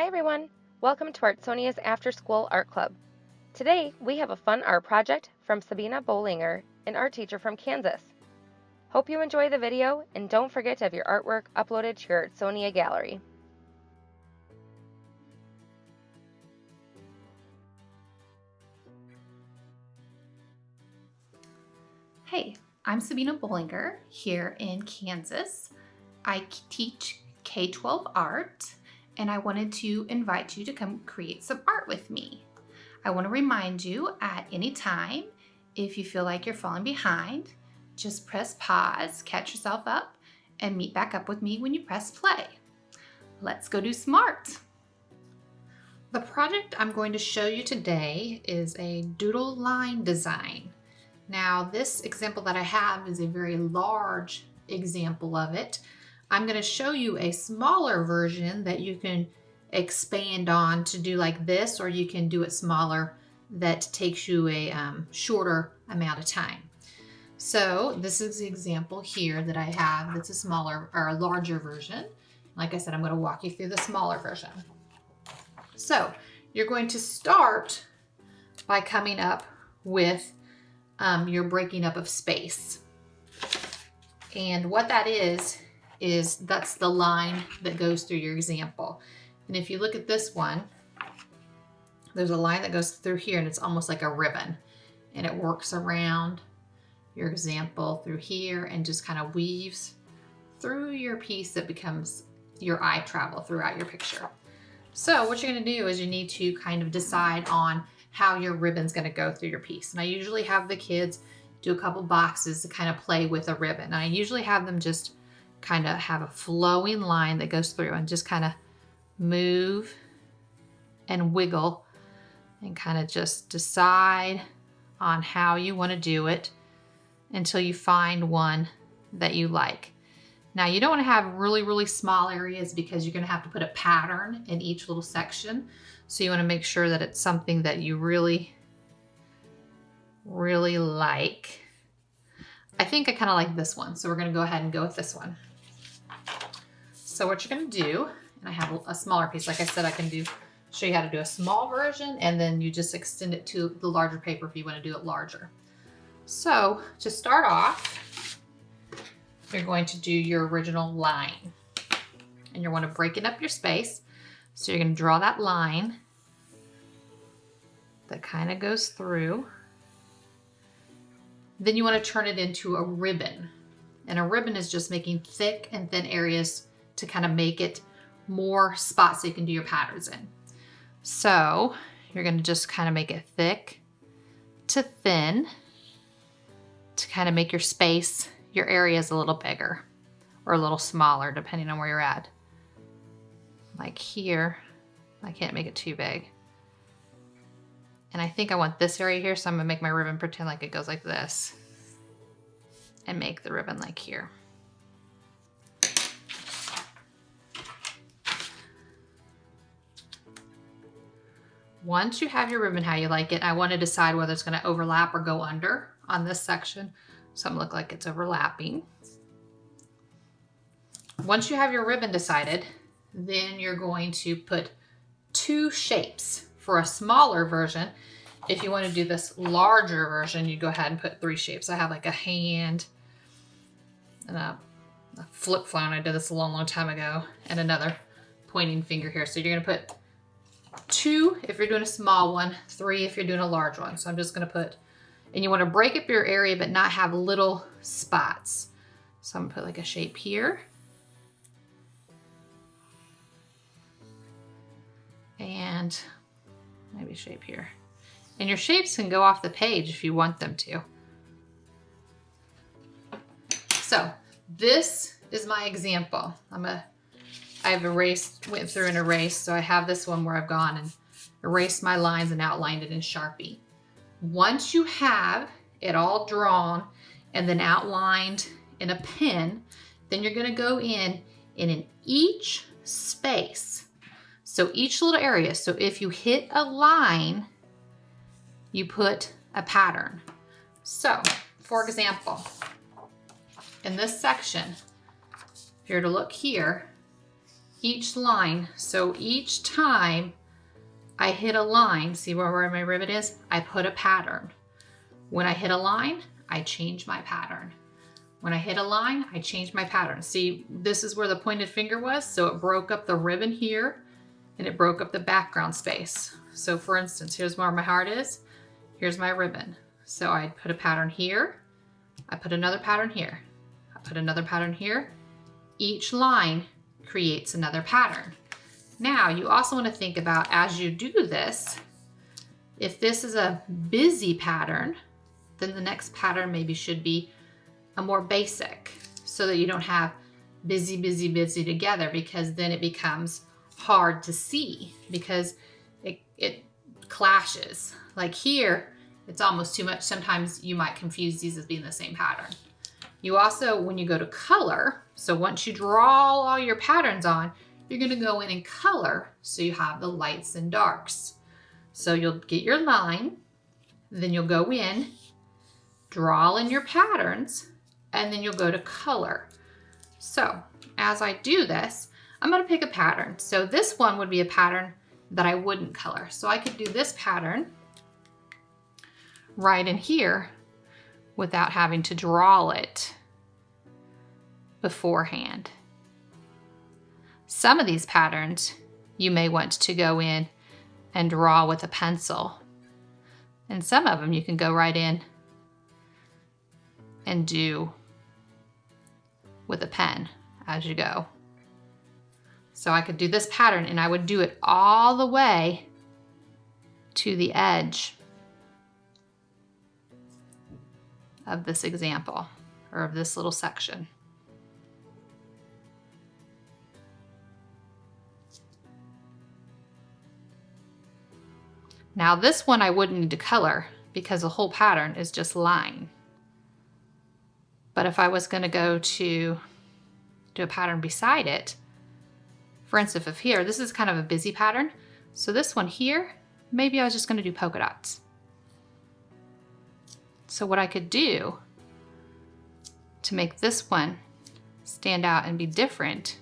Hi everyone! Welcome to Artsonia's After School Art Club. Today we have a fun art project from Sabina Bolinger, an art teacher from Kansas. Hope you enjoy the video and don't forget to have your artwork uploaded to your Artsonia gallery. Hey, I'm Sabina Bolinger here in Kansas. I teach K-12 art and I wanted to invite you to come create some art with me. I want to remind you at any time, if you feel like you're falling behind, just press pause, catch yourself up, and meet back up with me when you press play. Let's go do some art. The project I'm going to show you today is a doodle line design. Now this example that I have is a very large example of it. I'm going to show you a smaller version that you can expand on to do like this, or you can do it smaller that takes you a shorter amount of time. So this is the example here that I have that's a smaller or a larger version. Like I said, I'm going to walk you through the smaller version. So you're going to start by coming up with your breaking up of space. And what that is that's the line that goes through your example. And if you look at this one, there's a line that goes through here and it's almost like a ribbon. And it works around your example through here and just kind of weaves through your piece that becomes your eye travel throughout your picture. So what you're going to do is you need to kind of decide on how your ribbon's going to go through your piece. And I usually have the kids do a couple boxes to kind of play with a ribbon. And I usually have them just kind of have a flowing line that goes through and just kind of move and wiggle and kind of just decide on how you want to do it until you find one that you like. Now you don't want to have really, really small areas because you're going to have to put a pattern in each little section. So you want to make sure that it's something that you really, really like. I think I kind of like this one. So we're going to go ahead and go with this one. So what you're going to do, and I have a smaller piece, like I said, I can show you how to do a small version, and then you just extend it to the larger paper if you want to do it larger. So to start off, you're going to do your original line, and you want to break it up your space. So you're going to draw that line that kind of goes through. Then you want to turn it into a ribbon. And a ribbon is just making thick and thin areas to kind of make it more spots so you can do your patterns in. So you're going to just kind of make it thick to thin to kind of make your space, your areas a little bigger or a little smaller depending on where you're at. Like here, I can't make it too big. And I think I want this area here, so I'm gonna make my ribbon pretend like it goes like this and make the ribbon like here. Once you have your ribbon how you like it, I want to decide whether it's gonna overlap or go under on this section. Some look like it's overlapping. Once you have your ribbon decided, then you're going to put 2 shapes. For a smaller version, if you want to do this larger version, you go ahead and put 3 shapes. I have like a hand and a flip phone. I did this a long, long time ago, and another pointing finger here. So you're going to put 2 if you're doing a small one, 3 if you're doing a large one. So I'm just going to put, and you want to break up your area but not have little spots. So I'm going to put like a shape here. And maybe shape here. And your shapes can go off the page if you want them to. So this is my example. I've went through and erased. So I have this one where I've gone and erased my lines and outlined it in Sharpie. Once you have it all drawn and then outlined in a pen, then you're gonna go in each space. So each little area, so if you hit a line, you put a pattern. So, for example, in this section, if you were to look here, each line. So each time I hit a line, see where my ribbon is? I put a pattern. When I hit a line, I change my pattern. When I hit a line, I change my pattern. See, this is where the pointed finger was, so it broke up the ribbon here, and it broke up the background space. So for instance, here's where my heart is. Here's my ribbon. So I put a pattern here. I put another pattern here. I put another pattern here. Each line creates another pattern. Now, you also want to think about, as you do this, if this is a busy pattern, then the next pattern maybe should be a more basic, so that you don't have busy, busy, busy together, because then it becomes hard to see because it clashes. Like here, it's almost too much. Sometimes you might confuse these as being the same pattern. You also, when you go to color, so once you draw all your patterns on, you're going to go in and color so you have the lights and darks. So you'll get your line, then you'll go in, draw in your patterns, and then you'll go to color. So as I do this, I'm going to pick a pattern. So this one would be a pattern that I wouldn't color. So I could do this pattern right in here without having to draw it beforehand. Some of these patterns you may want to go in and draw with a pencil. And some of them you can go right in and do with a pen as you go. So I could do this pattern and I would do it all the way to the edge of this example or of this little section. Now this one I wouldn't need to color because the whole pattern is just line. But if I was going to go to do a pattern beside it, for instance, if here, this is kind of a busy pattern. So this one here, maybe I was just going to do polka dots. So what I could do to make this one stand out and be different,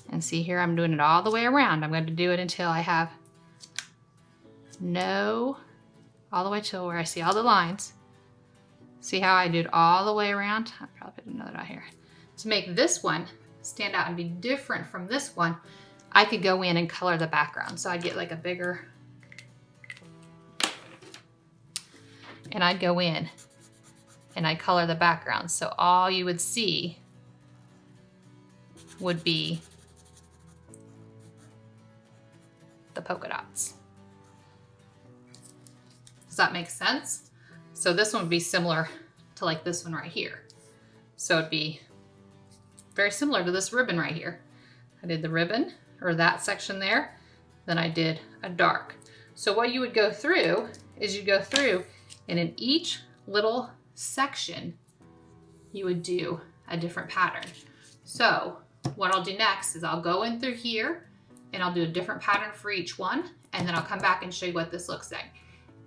and see here I'm doing it all the way around. I'm going to do it until I have all the way to where I see all the lines. See how I did all the way around? I'll probably put another dot here. To make this one stand out and be different from this one, I could go in and color the background. So I'd get like a bigger, and I'd go in and I'd color the background. So all you would see would be the polka dots. Does that make sense? So this one would be similar to like this one right here. So it'd be very similar to this ribbon right here. I did the ribbon, or that section there, then I did a dark. So what you would go through is you go through, and in each little section, you would do a different pattern. So what I'll do next is I'll go in through here, and I'll do a different pattern for each one, and then I'll come back and show you what this looks like.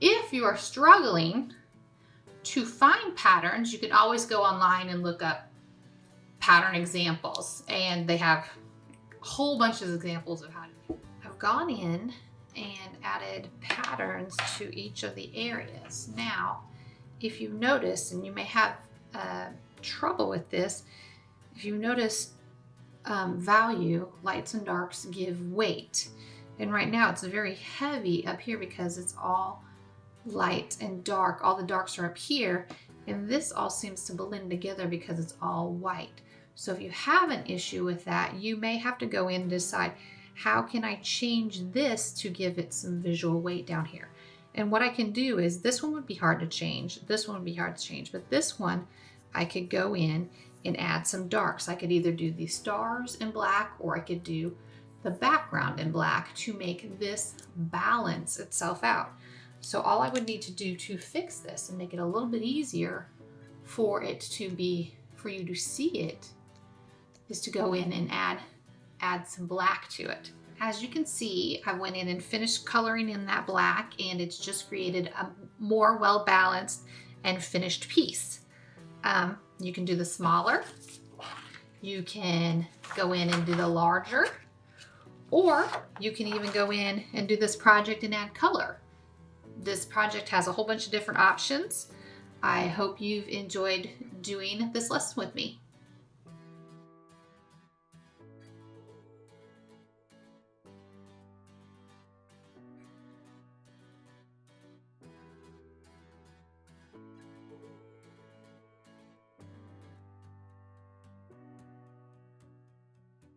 If you are struggling to find patterns, you can always go online and look up pattern examples, and they have a whole bunch of examples of how to. I've gone in and added patterns to each of the areas. Now, if you notice, and you may have trouble with this, if you notice value, lights and darks give weight. And right now it's very heavy up here because it's all light and dark. All the darks are up here, and this all seems to blend together because it's all white. So if you have an issue with that, you may have to go in and decide, how can I change this to give it some visual weight down here? And what I can do is, this one would be hard to change, this one would be hard to change, but this one I could go in and add some darks. I could either do the stars in black, or I could do the background in black to make this balance itself out. So all I would need to do to fix this and make it a little bit easier for it to be, for you to see it, is to go in and add some black to it. As you can see, I went in and finished coloring in that black, and it's just created a more well-balanced and finished piece. You can do the smaller, You can go in and do the larger, or you can even go in and do this project and add color. This project has a whole bunch of different options. I hope you've enjoyed doing this lesson with me.